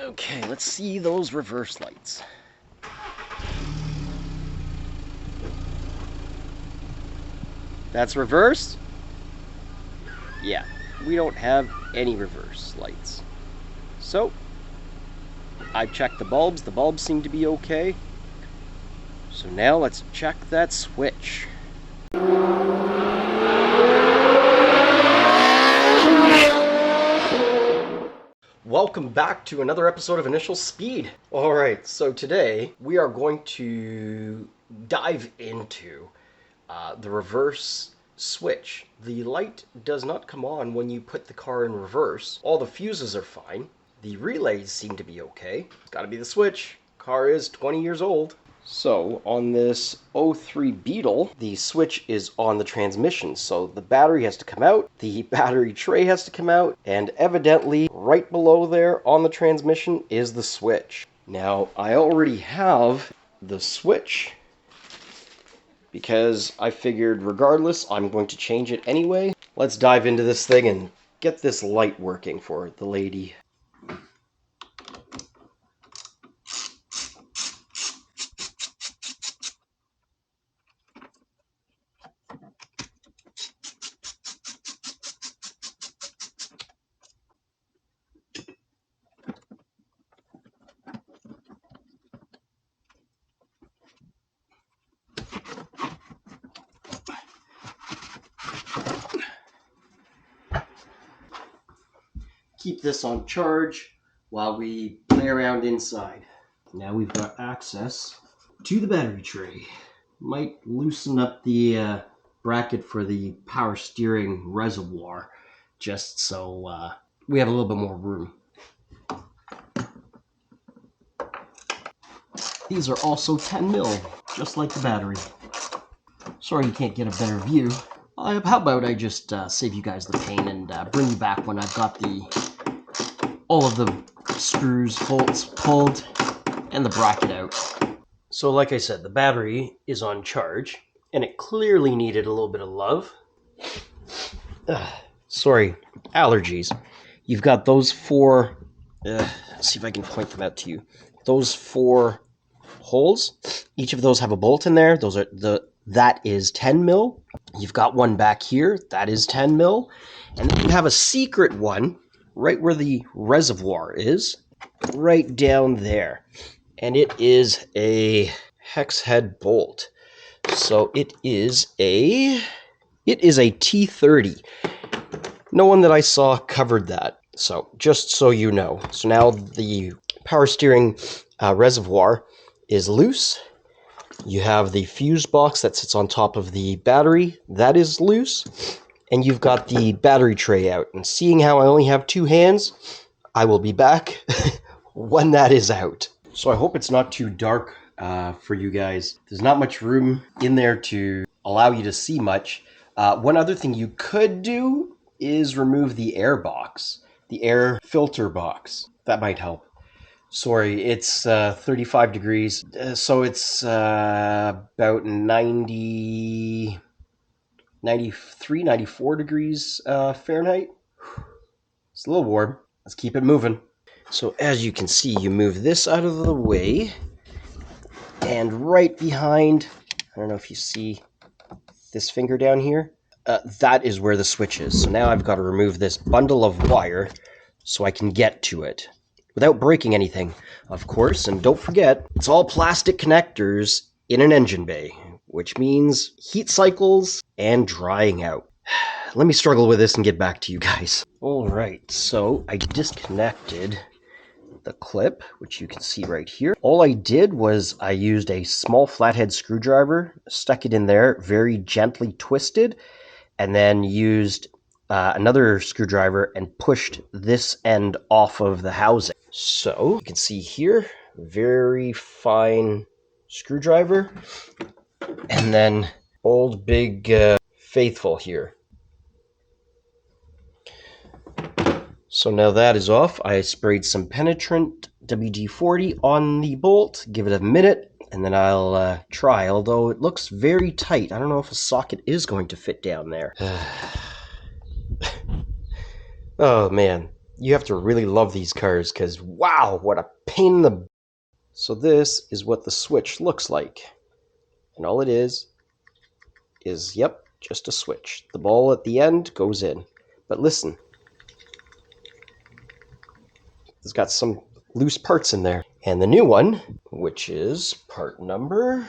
Okay, let's see those reverse lights. That's reverse? Yeah, we don't have any reverse lights. So, I checked the bulbs seem to be okay. So now let's check that switch. Welcome back to another episode of Initial Speed. Alright, so today we are going to dive into the reverse switch. The light does not come on when you put the car in reverse. All the fuses are fine. The relays seem to be okay. It's gotta be the switch. Car is 20 years old. So on this 03 Beetle, the switch is on the transmission. So the battery has to come out, the battery tray has to come out, and evidently right below there on the transmission is the switch. Now I already have the switch because I figured regardless I'm going to change it anyway. Let's dive into this thing and get this light working for the lady. Keep this on charge while we play around inside. Now we've got access to the battery tray. Might loosen up the bracket for the power steering reservoir just so we have a little bit more room. These are also 10 mil, just like the battery. Sorry you can't get a better view. How about I just save you guys the pain and bring you back when I've got all of the screws, bolts pulled, and the bracket out. So like I said, the battery is on charge, and it clearly needed a little bit of love. Sorry, allergies. You've got those four, let's see if I can point them out to you. Those four holes, each of those have a bolt in there. That is 10 mil. You've got one back here, that is 10 mil. And then you have a secret one right where the reservoir is, right down there. And it is a hex head bolt. So it is a T30. No one that I saw covered that. So just so you know. So now the power steering reservoir is loose. You have the fuse box that sits on top of the battery. That is loose. And you've got the battery tray out. And seeing how I only have two hands, I will be back when that is out. So I hope it's not too dark for you guys. There's not much room in there to allow you to see much. One other thing you could do is remove the air box, the air filter box. That might help. Sorry, it's 35 degrees, so it's about 93, 94 degrees Fahrenheit. It's a little warm. Let's keep it moving. So as you can see, you move this out of the way, and right behind, I don't know if you see this finger down here, that is where the switch is. So now I've got to remove this bundle of wire so I can get to it without breaking anything, of course. And don't forget, it's all plastic connectors in an engine bay, which means heat cycles and drying out. Let me struggle with this and get back to you guys. All right, so I disconnected the clip, which you can see right here. All I did was I used a small flathead screwdriver, stuck it in there, very gently twisted, and then used another screwdriver and pushed this end off of the housing. So you can see here, very fine screwdriver, and then old big faithful here. So now that is off, I sprayed some penetrant WD-40 on the bolt, give it a minute, and then I'll try, although it looks very tight. I don't know if a socket is going to fit down there. Oh man, You have to really love these cars because, wow, what a pain in the... So this is what the switch looks like. And all it is, yep, just a switch. The ball at the end goes in. But listen, it's got some loose parts in there. And the new one, which is part number...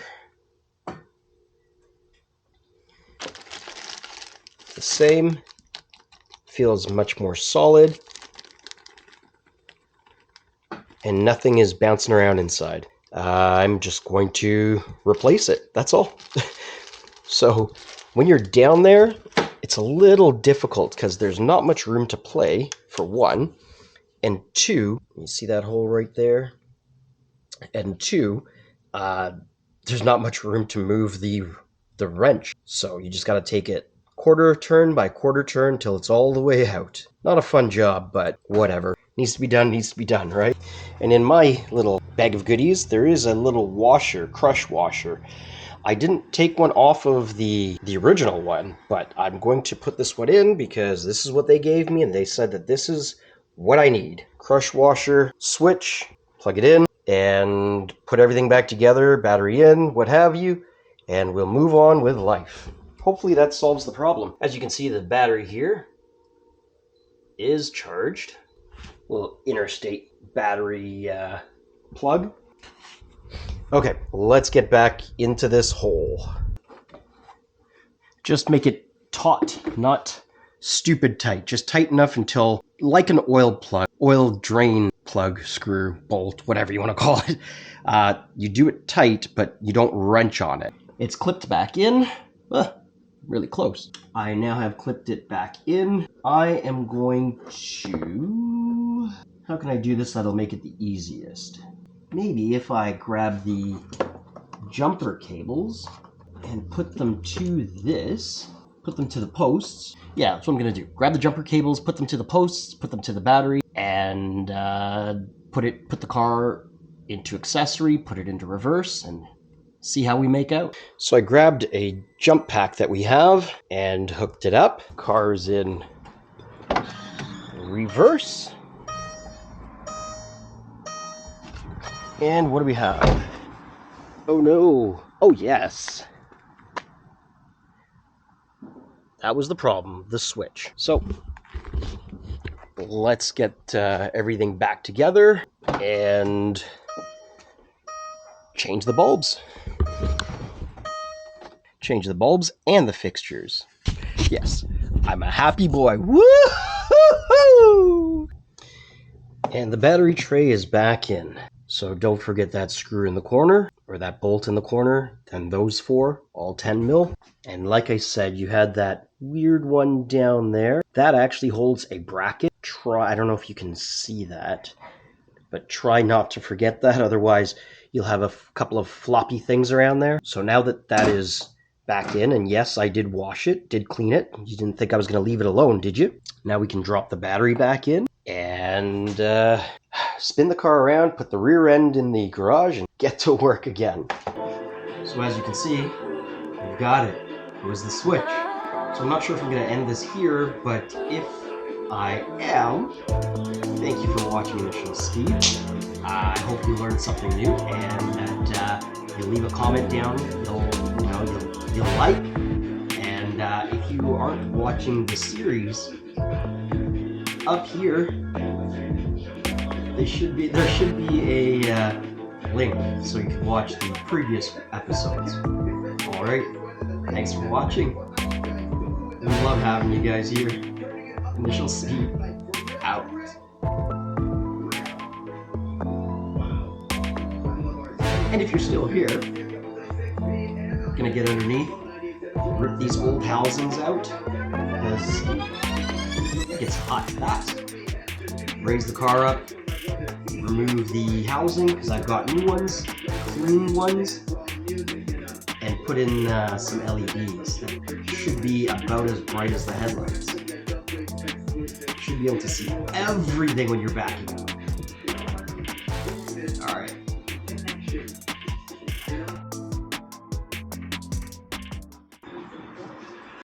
the same, feels much more solid, and nothing is bouncing around inside. I'm just going to replace it, that's all. So when you're down there, it's a little difficult because there's not much room to play, for one, and two, you see that hole right there? And two, there's not much room to move the wrench, so you just got to take it quarter turn by quarter turn till it's all the way out. Not a fun job, but whatever. Needs to be done, right? And in my little bag of goodies, there is a little washer, crush washer. I didn't take one off of the original one, but I'm going to put this one in because this is what they gave me, and they said that this is what I need. Crush washer, switch, plug it in, and put everything back together, battery in, what have you, and we'll move on with life. Hopefully that solves the problem. As you can see, the battery here is charged. Little interstate battery plug. Okay, let's get back into this hole. Just make it taut, not stupid tight. Just tight enough until, like an oil plug, oil drain plug, screw, bolt, whatever you want to call it. You do it tight, but you don't wrench on it. It's clipped back in. Really close. I now have clipped it back in. I am going to... How can I do this that'll make it the easiest? Maybe if I grab the jumper cables and put them to this, put them to the posts. Yeah, that's what I'm gonna do. Grab the jumper cables, put them to the posts, put them to the battery, and put the car into accessory, put it into reverse, and see how we make out. So I grabbed a jump pack that we have and hooked it up. Car's in reverse. And what do we have? Oh no. Oh yes. That was the problem, the switch. So let's get everything back together and change the bulbs. Change the bulbs and the fixtures. Yes, I'm a happy boy. Woo-hoo-hoo! And the battery tray is back in. So don't forget that screw in the corner, or that bolt in the corner, then those four, all 10 mil. And like I said, you had that weird one down there. That actually holds a bracket. I don't know if you can see that, but try not to forget that, otherwise you'll have a couple of floppy things around there. So now that that is back in, and yes, I did wash it, did clean it. You didn't think I was going to leave it alone, did you? Now we can drop the battery back in and spin the car around, put the rear end in the garage, and get to work again. So as you can see, we've got it. It was the switch. So I'm not sure if I'm going to end this here, but if I am, thank you for watching initialSpeed. I hope you learned something new, and that you'll leave a comment down, you'll like, and if you aren't watching the series, up here there should be a link so you can watch the previous episodes. Alright, thanks for watching. We love having you guys here. initialSpeed out. And if you're still here, gonna get underneath, rip these old housings out, because it gets hot fast. Raise the car up, remove the housing, because I've got new ones, clean ones, and put in some LEDs that should be about as bright as the headlights. You should be able to see everything when you're backing up. Alright.